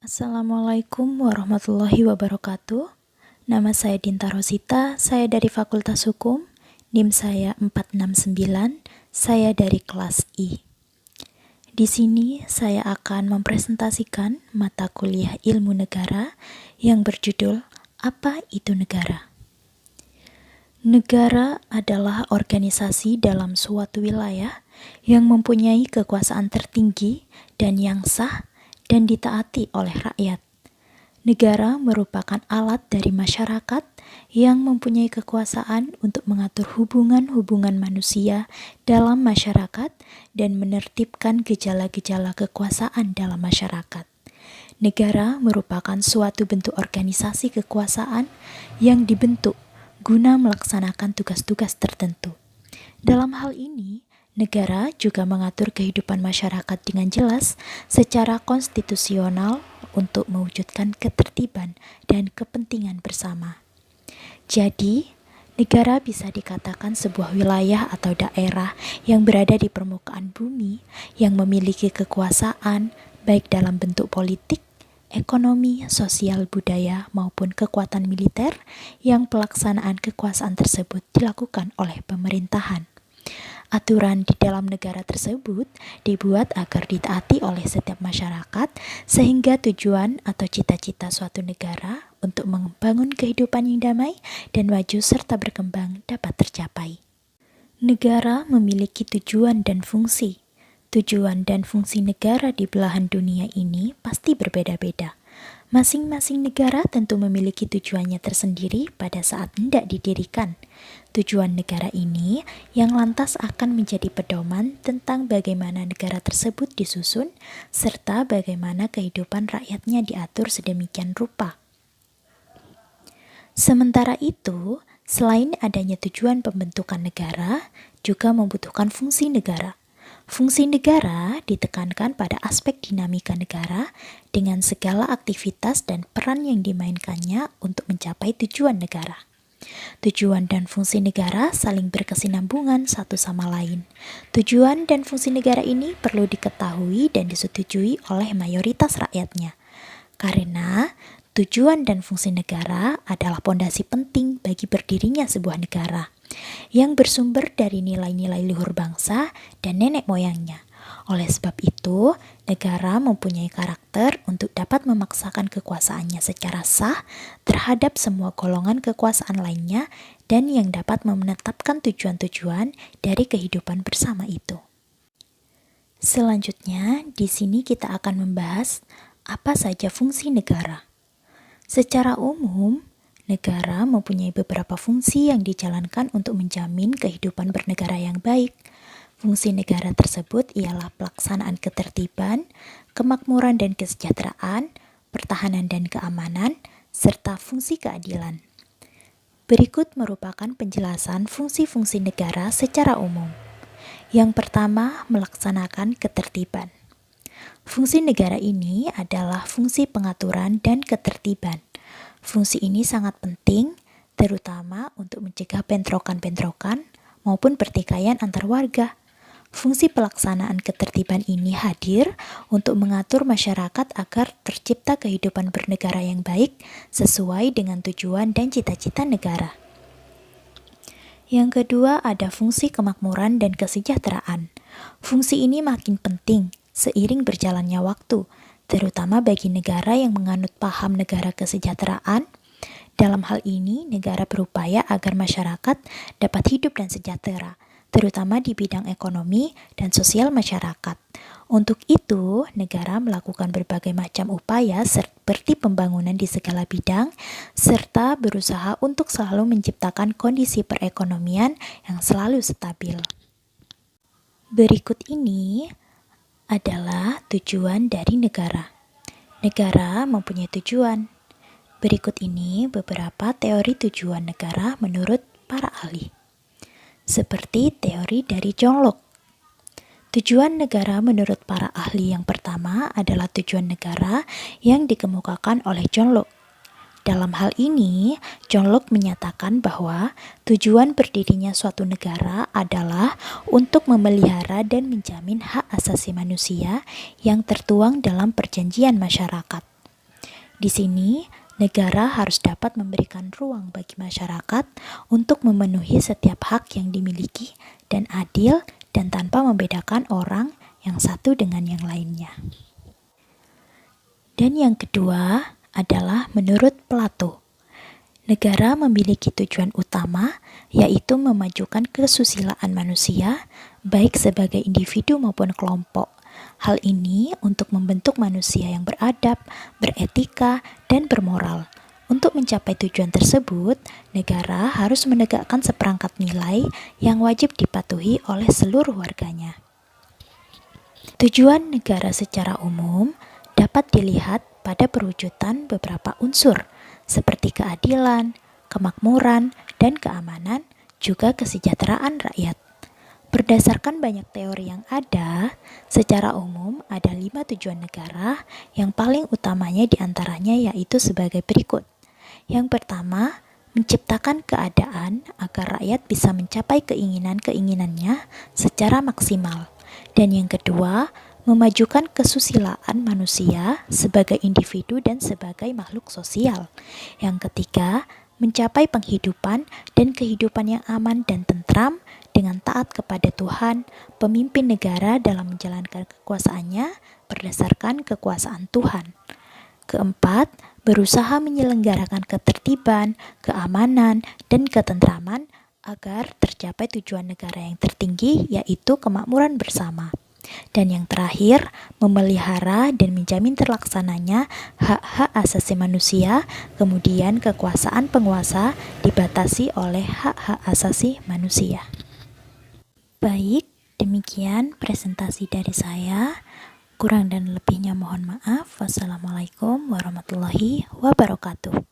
Assalamualaikum warahmatullahi wabarakatuh. Nama saya Dinta Rosita, saya dari Fakultas Hukum, NIM saya 469, saya dari kelas I. Di sini saya akan mempresentasikan mata kuliah Ilmu Negara yang berjudul Apa itu Negara? Negara adalah organisasi dalam suatu wilayah yang mempunyai kekuasaan tertinggi dan yang sah dan ditaati oleh rakyat. Negara merupakan alat dari masyarakat yang mempunyai kekuasaan untuk mengatur hubungan-hubungan manusia dalam masyarakat dan menertibkan gejala-gejala kekuasaan dalam masyarakat. Negara merupakan suatu bentuk organisasi kekuasaan yang dibentuk guna melaksanakan tugas-tugas tertentu. Dalam hal ini, negara juga mengatur kehidupan masyarakat dengan jelas secara konstitusional untuk mewujudkan ketertiban dan kepentingan bersama. Jadi, negara bisa dikatakan sebuah wilayah atau daerah yang berada di permukaan bumi yang memiliki kekuasaan baik dalam bentuk politik, ekonomi, sosial, budaya, maupun kekuatan militer yang pelaksanaan kekuasaan tersebut dilakukan oleh pemerintahan. Aturan di dalam negara tersebut dibuat agar ditaati oleh setiap masyarakat sehingga tujuan atau cita-cita suatu negara untuk membangun kehidupan yang damai dan maju serta berkembang dapat tercapai. Negara memiliki tujuan dan fungsi. Tujuan dan fungsi negara di belahan dunia ini pasti berbeda-beda. Masing-masing negara tentu memiliki tujuannya tersendiri pada saat hendak didirikan. Tujuan negara ini yang lantas akan menjadi pedoman tentang bagaimana negara tersebut disusun serta bagaimana kehidupan rakyatnya diatur sedemikian rupa. Sementara itu, selain adanya tujuan pembentukan negara, juga membutuhkan fungsi negara. Fungsi negara ditekankan pada aspek dinamika negara dengan segala aktivitas dan peran yang dimainkannya untuk mencapai tujuan negara. Tujuan dan fungsi negara saling berkesinambungan satu sama lain. Tujuan dan fungsi negara ini perlu diketahui dan disetujui oleh mayoritas rakyatnya. Karena tujuan dan fungsi negara adalah pondasi penting bagi berdirinya sebuah negara yang bersumber dari nilai-nilai luhur bangsa dan nenek moyangnya. Oleh sebab itu, negara mempunyai karakter untuk dapat memaksakan kekuasaannya secara sah terhadap semua golongan kekuasaan lainnya dan yang dapat menetapkan tujuan-tujuan dari kehidupan bersama itu. Selanjutnya, di sini kita akan membahas apa saja fungsi negara. Secara umum, negara mempunyai beberapa fungsi yang dijalankan untuk menjamin kehidupan bernegara yang baik. Fungsi negara tersebut ialah pelaksanaan ketertiban, kemakmuran dan kesejahteraan, pertahanan dan keamanan, serta fungsi keadilan. Berikut merupakan penjelasan fungsi-fungsi negara secara umum. Yang pertama, melaksanakan ketertiban. Fungsi negara ini adalah fungsi pengaturan dan ketertiban. Fungsi ini sangat penting, terutama untuk mencegah bentrokan-bentrokan maupun pertikaian antar warga. Fungsi pelaksanaan ketertiban ini hadir untuk mengatur masyarakat agar tercipta kehidupan bernegara yang baik sesuai dengan tujuan dan cita-cita negara. Yang kedua ada fungsi kemakmuran dan kesejahteraan. Fungsi ini makin penting seiring berjalannya waktu, terutama bagi negara yang menganut paham negara kesejahteraan. Dalam hal ini, negara berupaya agar masyarakat dapat hidup dan sejahtera, terutama di bidang ekonomi dan sosial masyarakat. Untuk itu, negara melakukan berbagai macam upaya seperti pembangunan di segala bidang, serta berusaha untuk selalu menciptakan kondisi perekonomian yang selalu stabil. Berikut ini adalah tujuan dari negara. Negara mempunyai tujuan. Berikut ini beberapa teori tujuan negara menurut para ahli. Seperti teori dari John Locke. Tujuan negara menurut para ahli yang pertama adalah tujuan negara yang dikemukakan oleh John Locke. Dalam hal ini, John Locke menyatakan bahwa tujuan berdirinya suatu negara adalah untuk memelihara dan menjamin hak asasi manusia yang tertuang dalam perjanjian masyarakat. Di sini, negara harus dapat memberikan ruang bagi masyarakat untuk memenuhi setiap hak yang dimiliki dan adil dan tanpa membedakan orang yang satu dengan yang lainnya. Dan yang kedua adalah menurut Plato. Negara memiliki tujuan utama, yaitu memajukan kesusilaan manusia, baik sebagai individu maupun kelompok. Hal ini untuk membentuk manusia yang beradab, beretika, dan bermoral. Untuk mencapai tujuan tersebut, negara harus menegakkan seperangkat nilai yang wajib dipatuhi oleh seluruh warganya. Tujuan negara secara umum dapat dilihat pada perwujudan beberapa unsur, seperti keadilan, kemakmuran, dan keamanan, juga kesejahteraan rakyat. Berdasarkan banyak teori yang ada, secara umum ada 5 tujuan negara yang paling utamanya diantaranya yaitu sebagai berikut. Yang pertama, menciptakan keadaan agar rakyat bisa mencapai keinginan-keinginannya secara maksimal. Dan yang kedua, memajukan kesusilaan manusia sebagai individu dan sebagai makhluk sosial. Yang ketiga, mencapai penghidupan dan kehidupan yang aman dan tentram dengan taat kepada Tuhan, pemimpin negara dalam menjalankan kekuasaannya berdasarkan kekuasaan Tuhan. Keempat, berusaha menyelenggarakan ketertiban, keamanan, dan ketentraman agar tercapai tujuan negara yang tertinggi, yaitu kemakmuran bersama. Dan yang terakhir, memelihara dan menjamin terlaksananya hak-hak asasi manusia, kemudian kekuasaan penguasa dibatasi oleh hak-hak asasi manusia. Baik, demikian presentasi dari saya. Kurang dan lebihnya mohon maaf. Wassalamualaikum warahmatullahi wabarakatuh.